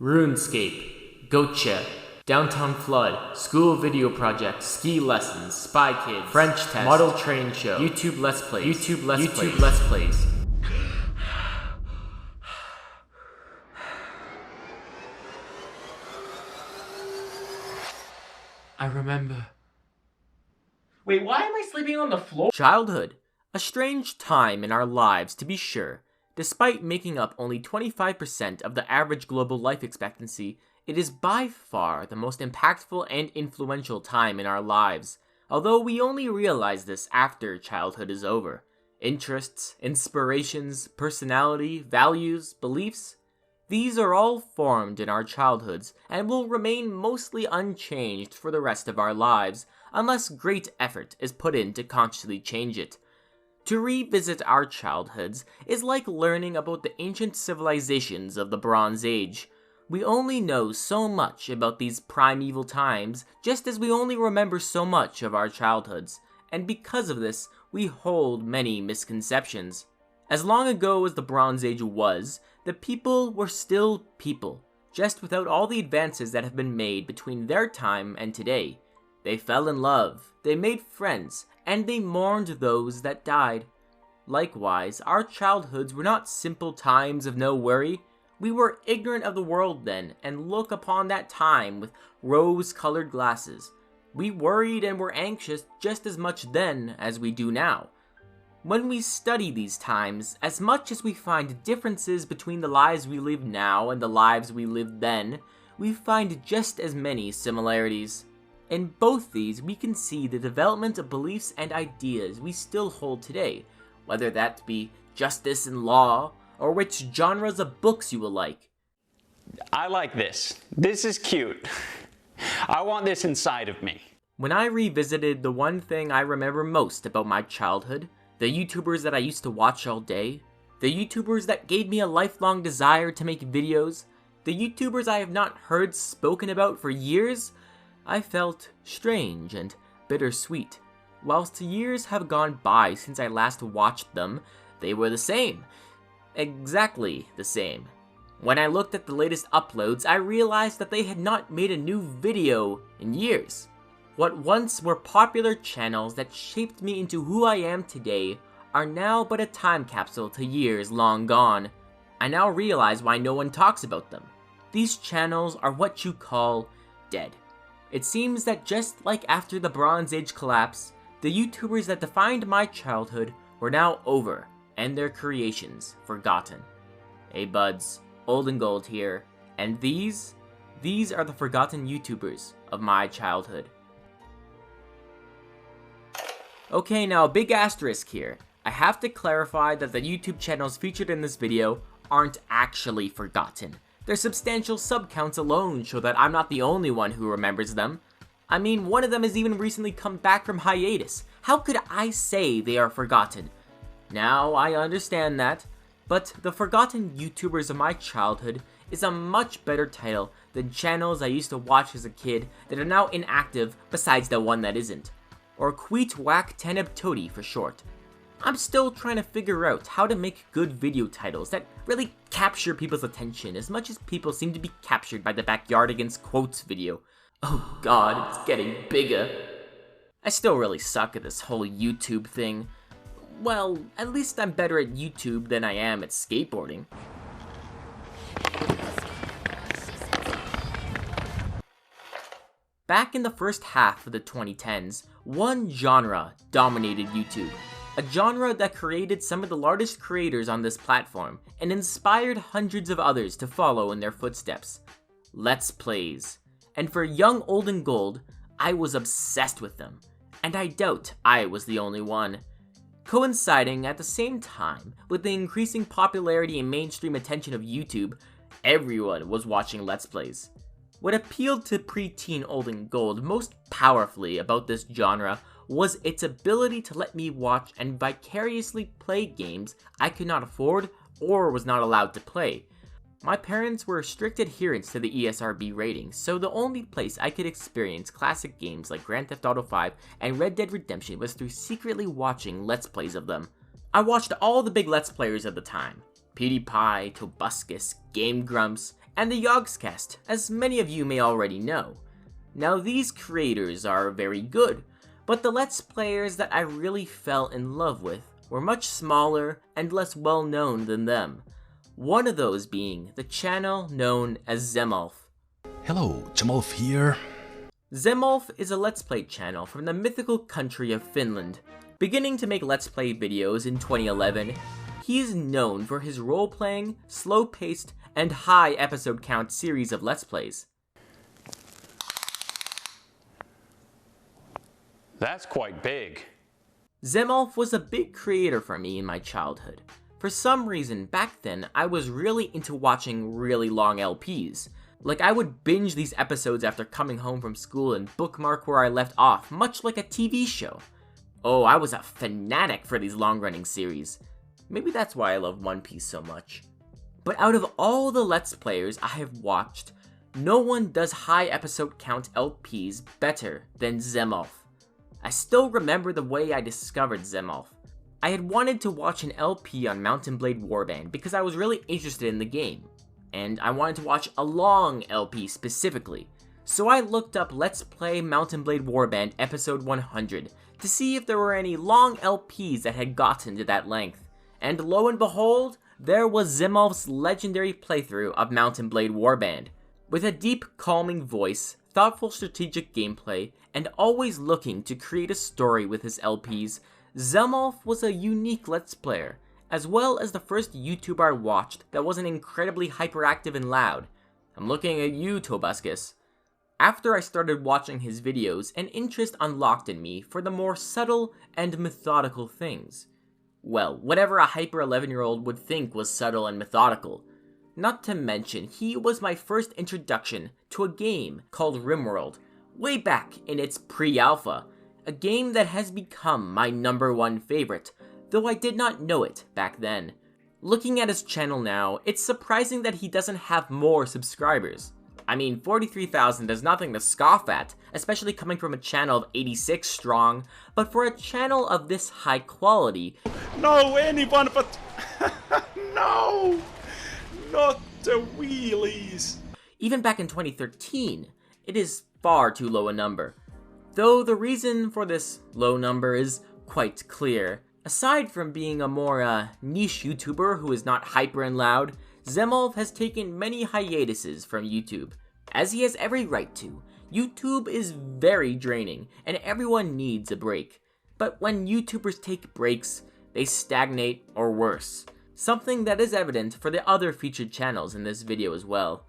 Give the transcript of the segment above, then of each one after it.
RuneScape, Gotcha, Downtown Flood, School Video Project, Ski Lessons, Spy Kids, French Test, Model Training Show, YouTube Let's Plays. I remember. Wait, why am I sleeping on the floor? Childhood. A strange time in our lives, to be sure. Despite making up only 25% of the average global life expectancy, it is by far the most impactful and influential time in our lives, although we only realize this after childhood is over. Interests, inspirations, personality, values, beliefs, these are all formed in our childhoods and will remain mostly unchanged for the rest of our lives, unless great effort is put in to consciously change it. To revisit our childhoods is like learning about the ancient civilizations of the Bronze Age. We only know so much about these primeval times, just as we only remember so much of our childhoods, and because of this, we hold many misconceptions. As long ago as the Bronze Age was, the people were still people, just without all the advances that have been made between their time and today. They fell in love, they made friends, and they mourned those that died. Likewise, our childhoods were not simple times of no worry. We were ignorant of the world then, and look upon that time with rose-colored glasses. We worried and were anxious just as much then as we do now. When we study these times, as much as we find differences between the lives we live now and the lives we lived then, we find just as many similarities. In both these, we can see the development of beliefs and ideas we still hold today, whether that be justice and law, or which genres of books you will like. I like this. This is cute. I want this inside of me. When I revisited the one thing I remember most about my childhood, the YouTubers that I used to watch all day, the YouTubers that gave me a lifelong desire to make videos, the YouTubers I have not heard spoken about for years, I felt strange and bittersweet. Whilst years have gone by since I last watched them, they were the same. Exactly the same. When I looked at the latest uploads, I realized that they had not made a new video in years. What once were popular channels that shaped me into who I am today are now but a time capsule to years long gone. I now realize why no one talks about them. These channels are what you call dead. It seems that just like after the Bronze Age collapse, the YouTubers that defined my childhood were now over, and their creations forgotten. Hey buds, Old and Gold here, and these are the forgotten YouTubers of my childhood. Okay, now a big asterisk here. I have to clarify that the YouTube channels featured in this video aren't actually forgotten. Their substantial sub-counts alone show that I'm not the only one who remembers them. I mean, one of them has even recently come back from hiatus. How could I say they are forgotten? Now, I understand that, but the forgotten YouTubers of my childhood is a much better title than channels I used to watch as a kid that are now inactive besides the one that isn't. Or Queet Whack Teneb Toady for short. I'm still trying to figure out how to make good video titles that really capture people's attention as much as people seem to be captured by the Backyardigans quotes video. Oh god, it's getting bigger. I still really suck at this whole YouTube thing. Well, at least I'm better at YouTube than I am at skateboarding. Back in the first half of the 2010s, one genre dominated YouTube. A genre that created some of the largest creators on this platform and inspired hundreds of others to follow in their footsteps. Let's Plays. And for young Old and Gold, I was obsessed with them. And I doubt I was the only one. Coinciding at the same time with the increasing popularity and mainstream attention of YouTube, everyone was watching Let's Plays. What appealed to preteen Old and Gold most powerfully about this genre was its ability to let me watch and vicariously play games I could not afford or was not allowed to play. My parents were strict adherents to the ESRB rating, so the only place I could experience classic games like Grand Theft Auto 5 and Red Dead Redemption was through secretly watching Let's Plays of them. I watched all the big Let's Players of the time, PewDiePie, Tobuscus, Game Grumps, and the Yogscast, as many of you may already know. Now these creators are very good, but the Let's Players that I really fell in love with were much smaller and less well known than them. One of those being the channel known as Zemalf. Hello, Zemalf here. Zemalf is a Let's Play channel from the mythical country of Finland. Beginning to make Let's Play videos in 2011, he is known for his role-playing, slow-paced, and high episode count series of Let's Plays. That's quite big. Zemalf was a big creator for me in my childhood. For some reason, back then, I was really into watching really long LPs. Like, I would binge these episodes after coming home from school and bookmark where I left off, much like a TV show. Oh, I was a fanatic for these long-running series. Maybe that's why I love One Piece so much. But out of all the Let's Players I have watched, no one does high episode count LPs better than Zemalf. I still remember the way I discovered Zemalf. I had wanted to watch an LP on Mount & Blade Warband because I was really interested in the game, and I wanted to watch a long LP specifically. So I looked up Let's Play Mount & Blade Warband episode 100 to see if there were any long LPs that had gotten to that length. And lo and behold, there was Zemalf's legendary playthrough of Mount & Blade Warband. With a deep, calming voice, thoughtful strategic gameplay, and always looking to create a story with his LPs, Zemalf was a unique Let's Player, as well as the first YouTuber I watched that wasn't incredibly hyperactive and loud. I'm looking at you, Tobuscus. After I started watching his videos, an interest unlocked in me for the more subtle and methodical things. Well, whatever a hyper 11-year-old would think was subtle and methodical. Not to mention, he was my first introduction to a game called RimWorld, way back in its pre-alpha, a game that has become my #1 favorite, though I did not know it back then. Looking at his channel now, it's surprising that he doesn't have more subscribers. I mean, 43,000 is nothing to scoff at, especially coming from a channel of 86 strong, but for a channel of this high quality... No, anyone but... No! Not the wheelies! Even back in 2013, it is far too low a number. Though the reason for this low number is quite clear. Aside from being a more niche YouTuber who is not hyper and loud, Zemalf has taken many hiatuses from YouTube, as he has every right to. YouTube is very draining, and everyone needs a break. But when YouTubers take breaks, they stagnate or worse. Something that is evident for the other featured channels in this video as well.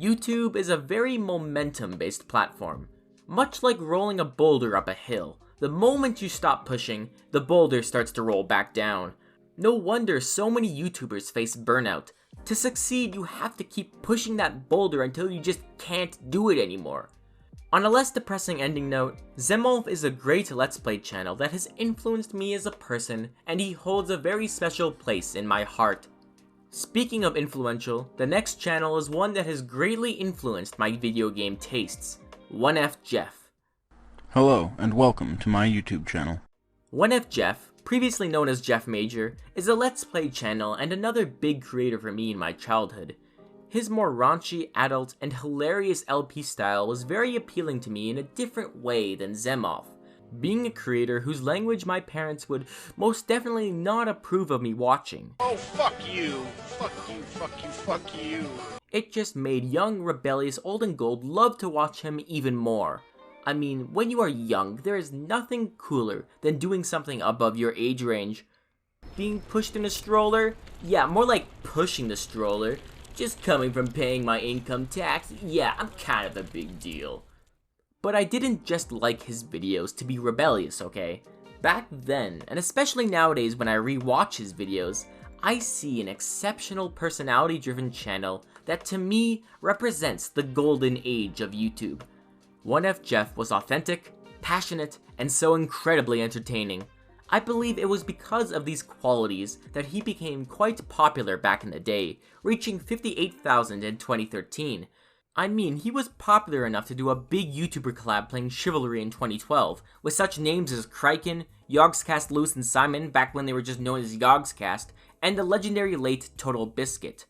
YouTube is a very momentum-based platform. Much like rolling a boulder up a hill, the moment you stop pushing, the boulder starts to roll back down. No wonder so many YouTubers face burnout. To succeed, you have to keep pushing that boulder until you just can't do it anymore. On a less depressing ending note, Zemalf is a great Let's Play channel that has influenced me as a person, and he holds a very special place in my heart. Speaking of influential, the next channel is one that has greatly influenced my video game tastes. F Jef. Hello, and welcome to my YouTube channel. F Jef, previously known as Jeff Major, is a Let's Play channel and another big creator for me in my childhood. His more raunchy, adult, and hilarious LP style was very appealing to me in a different way than Zemalf. Being a creator whose language my parents would most definitely not approve of me watching. Oh, fuck you! Fuck you, fuck you, fuck you! It just made young, rebellious Old and Gold love to watch him even more. I mean, when you are young, there is nothing cooler than doing something above your age range. Being pushed in a stroller? Yeah, more like pushing the stroller. Just coming from paying my income tax, yeah, I'm kind of a big deal. But I didn't just like his videos to be rebellious, okay? Back then, and especially nowadays when I rewatch his videos, I see an exceptional personality-driven channel that to me represents the golden age of YouTube. F Jef was authentic, passionate, and so incredibly entertaining. I believe it was because of these qualities that he became quite popular back in the day, reaching 58,000 in 2013. I mean, he was popular enough to do a big YouTuber collab playing Chivalry in 2012, with such names as Kraken, Yogscast Loose and Simon back when they were just known as Yogscast, and the legendary late Total Biscuit.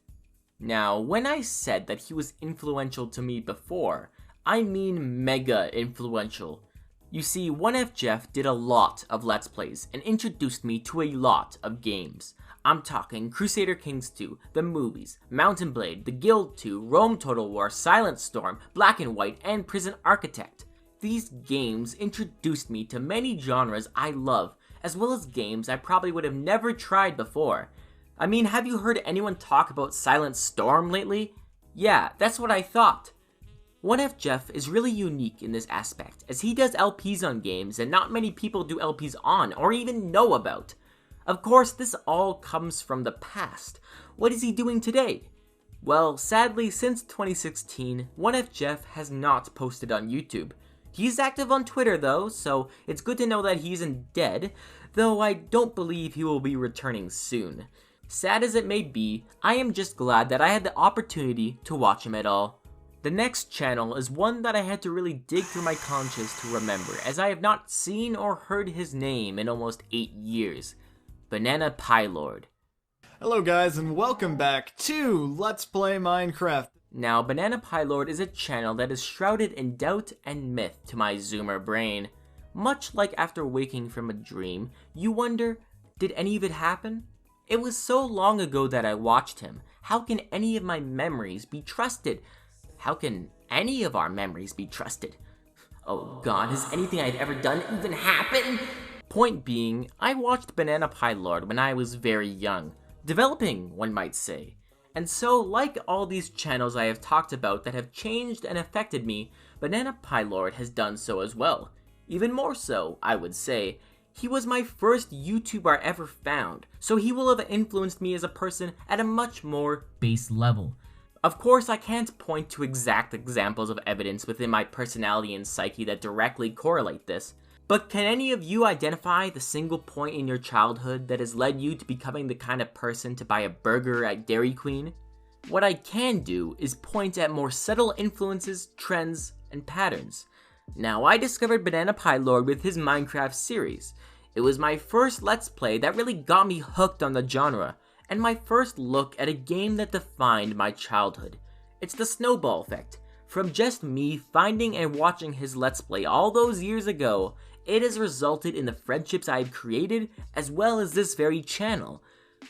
Now, when I said that he was influential to me before, I mean mega influential. You see, F Jef did a lot of Let's Plays and introduced me to a lot of games. I'm talking Crusader Kings 2, the movies, Mountain Blade, The Guild 2, Rome Total War, Silent Storm, Black and White, and Prison Architect. These games introduced me to many genres I love, as well as games I probably would have never tried before. I mean, have you heard anyone talk about Silent Storm lately? Yeah, that's what I thought. F Jef is really unique in this aspect, as he does LPs on games that not many people do LPs on or even know about. Of course, this all comes from the past. What is he doing today? Well, sadly, since 2016, F Jef has not posted on YouTube. He's active on Twitter though, so it's good to know that he isn't dead, though I don't believe he will be returning soon. Sad as it may be, I am just glad that I had the opportunity to watch him at all. The next channel is one that I had to really dig through my conscience to remember, as I have not seen or heard his name in almost 8 years. Bananapielord. Hello guys and welcome back to Let's Play Minecraft. Now, Bananapielord is a channel that is shrouded in doubt and myth to my zoomer brain. Much like after waking from a dream, you wonder, did any of it happen? It was so long ago that I watched him. How can any of my memories be trusted? How can any of our memories be trusted? Oh god, has anything I've ever done even happened? Point being, I watched Bananapielord when I was very young. Developing, one might say. And so, like all these channels I have talked about that have changed and affected me, Bananapielord has done so as well. Even more so, I would say. He was my first YouTuber I ever found, so he will have influenced me as a person at a much more base level. Of course, I can't point to exact examples of evidence within my personality and psyche that directly correlate this, but can any of you identify the single point in your childhood that has led you to becoming the kind of person to buy a burger at Dairy Queen? What I can do is point at more subtle influences, trends, and patterns. Now, I discovered Bananapielord with his Minecraft series. It was my first Let's Play that really got me hooked on the genre, and my first look at a game that defined my childhood. It's the snowball effect. From just me finding and watching his Let's Play all those years ago, it has resulted in the friendships I have created, as well as this very channel.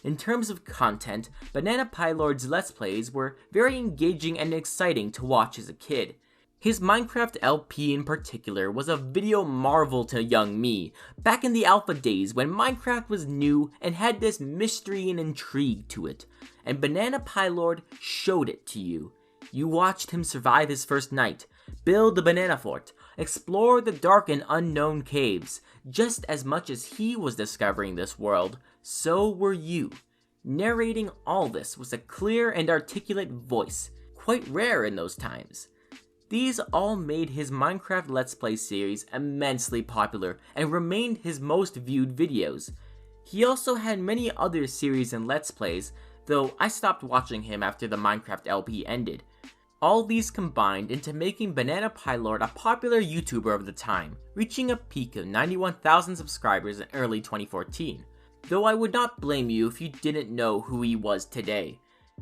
In terms of content, Bananapielord's Let's Plays were very engaging and exciting to watch as a kid. His Minecraft LP in particular was a video marvel to young me, back in the alpha days when Minecraft was new and had this mystery and intrigue to it, and Bananapielord showed it to you. You watched him survive his first night, build the banana fort, explore the dark and unknown caves. Just as much as he was discovering this world, so were you. Narrating all this with a clear and articulate voice, quite rare in those times. These all made his Minecraft Let's Play series immensely popular and remained his most viewed videos. He also had many other series and Let's Plays, though I stopped watching him after the Minecraft LP ended. All these combined into making Bananapielord a popular YouTuber of the time, reaching a peak of 91,000 subscribers in early 2014. Though I would not blame you if you didn't know who he was today.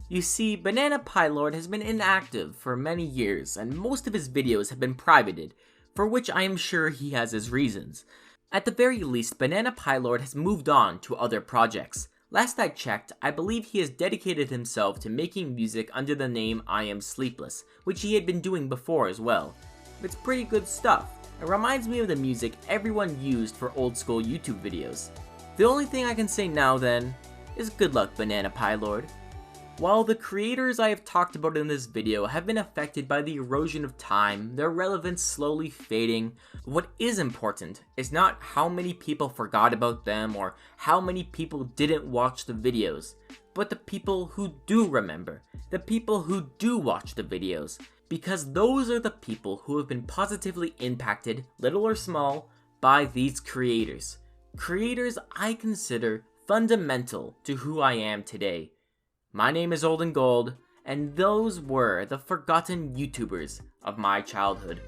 You see, Bananapielord has been inactive for many years, and most of his videos have been privated, for which I am sure he has his reasons. At the very least, Bananapielord has moved on to other projects. Last I checked, I believe he has dedicated himself to making music under the name I Am Sleepless, which he had been doing before as well. It's pretty good stuff. It reminds me of the music everyone used for old school YouTube videos. The only thing I can say now then, is good luck Bananapielord. While the creators I have talked about in this video have been affected by the erosion of time, their relevance slowly fading, what is important is not how many people forgot about them or how many people didn't watch the videos, but the people who do remember, the people who do watch the videos, because those are the people who have been positively impacted, little or small, by these creators. Creators I consider fundamental to who I am today. My name is Olden Gold, and those were the forgotten YouTubers of my childhood.